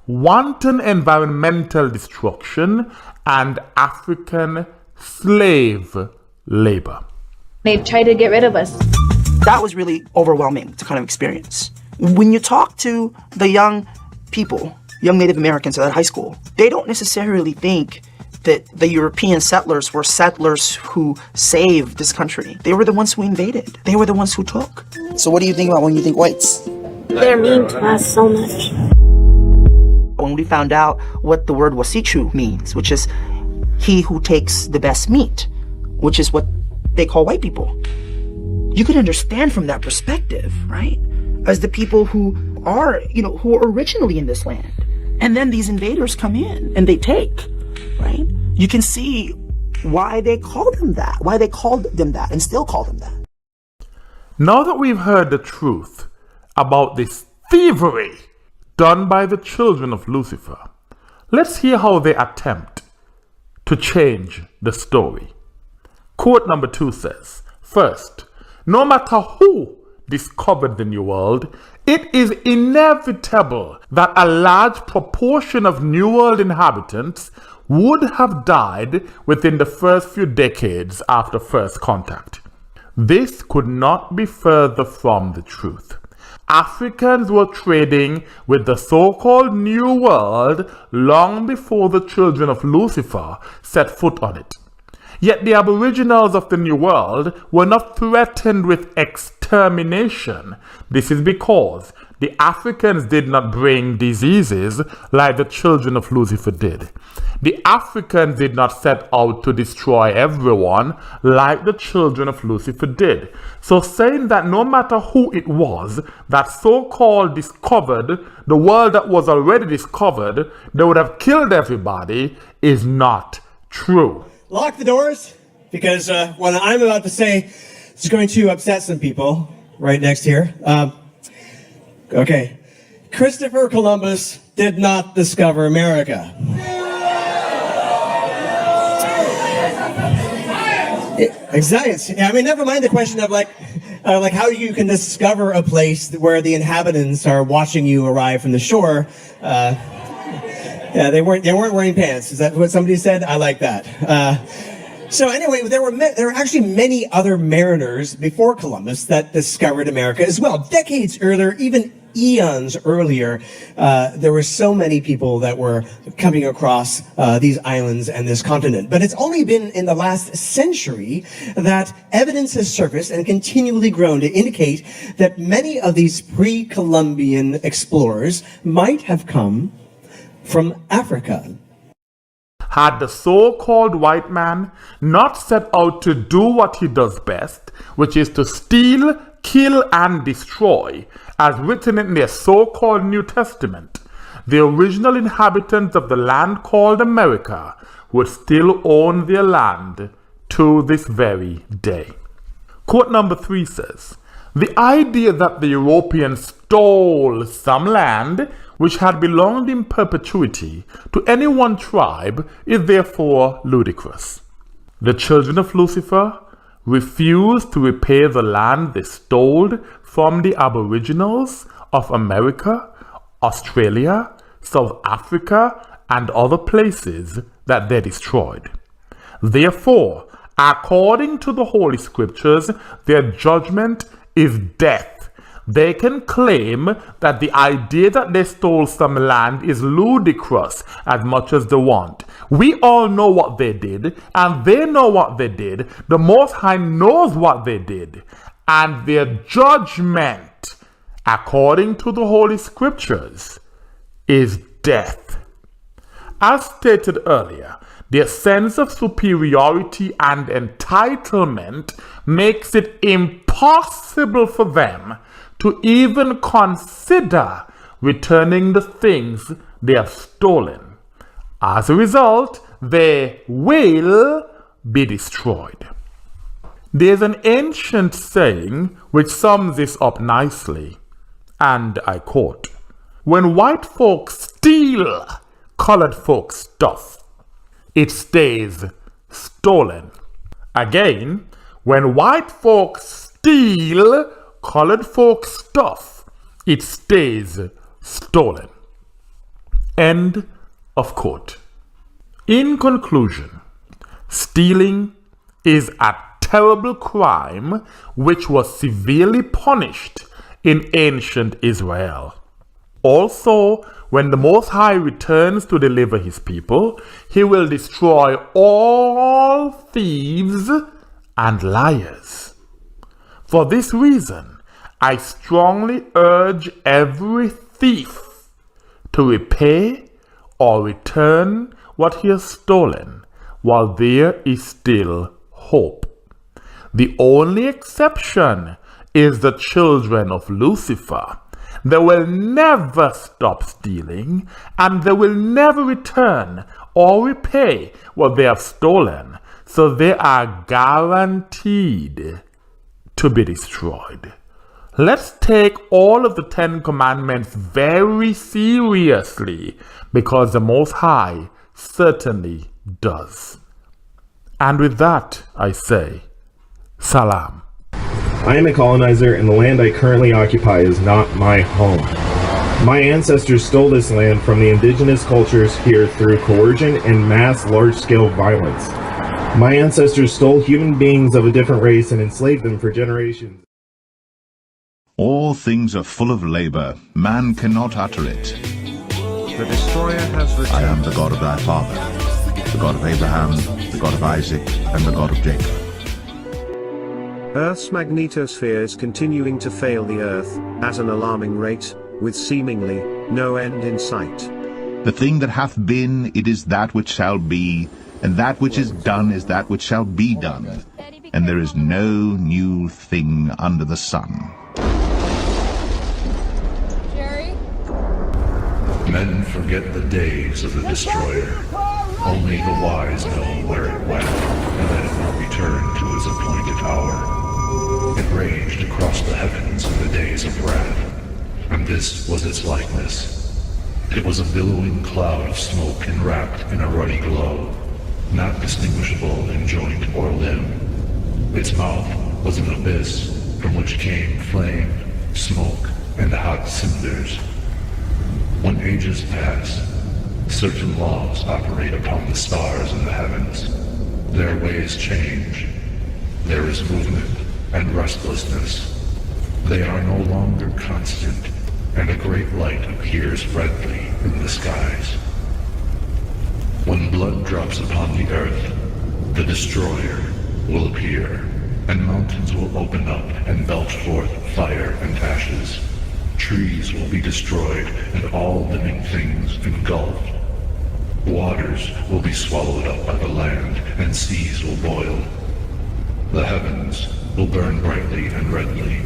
wanton environmental destruction, and African slave labor. They've tried to get rid of us. That was really overwhelming to kind of experience. When you talk to the young people, young Native Americans at high school, they don't necessarily think that the European settlers were settlers who saved this country. They were the ones who invaded. They were the ones who took. So what do you think about when you think whites? They're mean to us so much. When we found out what the word wasichu means, which is he who takes the best meat, which is what they call white people, you can understand from that perspective, right? As the people who are, who are originally in this land. And then these invaders come in and they take, right? You can see why they called them that, and still call them that. Now that we've heard the truth about this thievery done by the children of Lucifer, let's hear how they attempt to change the story. Quote number 2 says, "First, no matter who discovered the New World, it is inevitable that a large proportion of New World inhabitants would have died within the first few decades after first contact. This could not be further from the truth. Africans were trading with the so-called New World long before the children of Lucifer set foot on it. Yet the aboriginals of the New World were not threatened with extermination. This is because the Africans did not bring diseases like the children of Lucifer did. The Africans did not set out to destroy everyone like the children of Lucifer did. So saying that no matter who it was that so-called discovered the world that was already discovered, they would have killed everybody is not true." Lock the doors, because what I'm about to say It's going to upset some people right next here. Okay. Christopher Columbus did not discover America. Exactly. I mean, never mind the question of like how you can discover a place where the inhabitants are watching you arrive from the shore. Yeah, they weren't wearing pants. Is that what somebody said? I like that. So anyway, there were actually many other mariners before Columbus that discovered America as well. Decades earlier, even eons earlier, there were so many people that were coming across these islands and this continent. But it's only been in the last century that evidence has surfaced and continually grown to indicate that many of these pre-Columbian explorers might have come from Africa. Had the so-called white man not set out to do what he does best, which is to steal, kill, and destroy, as written in their so-called New Testament, the original inhabitants of the land called America would still own their land to this very day. Quote number 3 says, "The idea that the Europeans stole some land which had belonged in perpetuity to any one tribe is therefore ludicrous. The children of Lucifer refused to repay the land they stole from the aboriginals of America, Australia, South Africa, and other places that they destroyed. Therefore, according to the Holy Scriptures, their judgment is death. They can claim that the idea that they stole some land is ludicrous as much as they want. We all know what they did, and they know what they did. The Most High knows what they did, and their judgment, according to the Holy Scriptures, is death." As stated earlier, their sense of superiority and entitlement makes it impossible for them to even consider returning the things they have stolen. As a result, they will be destroyed. There's an ancient saying which sums this up nicely, and I quote, "When white folks steal colored folks' stuff, it stays stolen." Again, when white folks steal colored folks' stuff, it stays stolen. End of quote. In conclusion, stealing is a terrible crime which was severely punished in ancient Israel. Also, when the Most High returns to deliver his people, he will destroy all thieves and liars. For this reason, I strongly urge every thief to repay or return what he has stolen while there is still hope. The only exception is the children of Lucifer. They will never stop stealing, and they will never return or repay what they have stolen, so they are guaranteed to be destroyed. Let's take all of the 10 Commandments very seriously, because the Most High certainly does. And with that, I say, Salam. I am a colonizer, and the land I currently occupy is not my home. My ancestors stole this land from the indigenous cultures here through coercion and mass large-scale violence. My ancestors stole human beings of a different race and enslaved them for generations. All things are full of labor, man cannot utter it. The destroyer has returned. I am the God of thy father, the God of Abraham, the God of Isaac, and the God of Jacob. Earth's magnetosphere is continuing to fail the Earth at an alarming rate, with seemingly no end in sight. The thing that hath been, it is that which shall be, and that which is done is that which shall be done, and there is no new thing under the sun. Men forget the days of the destroyer. Only the wise know where it went, and that it will return to its appointed hour. It raged across the heavens in the days of wrath, and this was its likeness. It was a billowing cloud of smoke enwrapped in a ruddy glow, not distinguishable in joint or limb. Its mouth was an abyss from which came flame, smoke, and hot cinders. When ages pass, certain laws operate upon the stars in the heavens. Their ways change. There is movement and restlessness. They are no longer constant, and a great light appears redly in the skies. When blood drops upon the earth, the destroyer will appear, and mountains will open up and belch forth fire and ashes. Trees will be destroyed, and all living things engulfed. Waters will be swallowed up by the land, and seas will boil. The heavens will burn brightly and redly.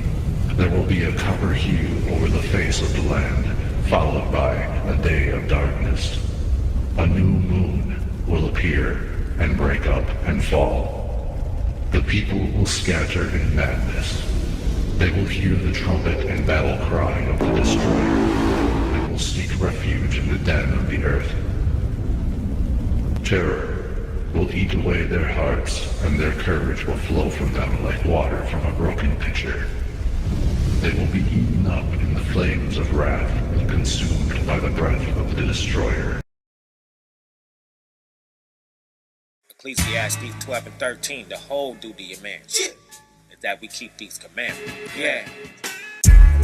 There will be a copper hue over the face of the land, followed by a day of darkness. A new moon will appear and break up and fall. The people will scatter in madness. They will hear the trumpet and battle cry of the destroyer. They will seek refuge in the den of the earth. Terror will eat away their hearts, and their courage will flow from them like water from a broken pitcher. They will be eaten up in the flames of wrath and consumed by the breath of the destroyer. Ecclesiastes 12 and 13, the whole duty of man is that we keep these commandments. Yeah.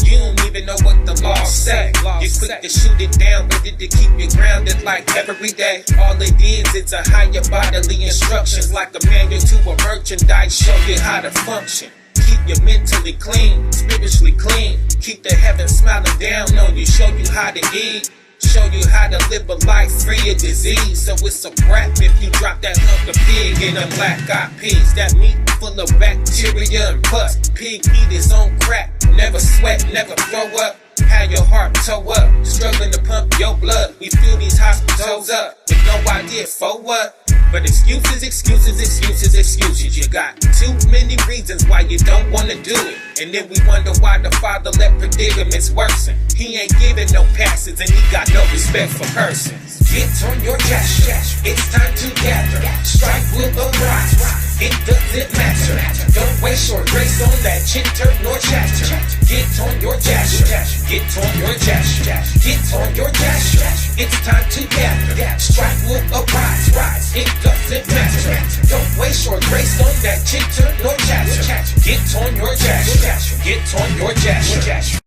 You don't even know what the law say. You're quick to shoot it down, ready to keep you grounded like every day. All it is, it's a higher bodily instructions, like a manual to a merchandise, show you how to function. Keep you mentally clean, spiritually clean. Keep the heavens smiling down on you, show you how to eat. Show you how to live a life free of disease. So it's a wrap if you drop that hunk of pig in them black-eyed peas. That meat full of bacteria and pus. Pig eat his own crap. Never sweat, never throw up. Have your heart toe up, struggling to pump your blood. We fill these hospitals up with no idea for what. But excuses, excuses, excuses, excuses. You got too many reasons why you don't want to do it. And then we wonder why the Father let predicaments worsen. He ain't giving no passes and he got no respect for persons. Get on your dash, it's time to gather. Strife will arise, it doesn't matter. Don't waste your grace on that chitter nor chatter. Get on your dash, get on your dash, get on your dash. It's time to gather. Strife will arise, it doesn't matter. Don't waste your grace on that chitter nor chatter. Get on your dash, get on your dash.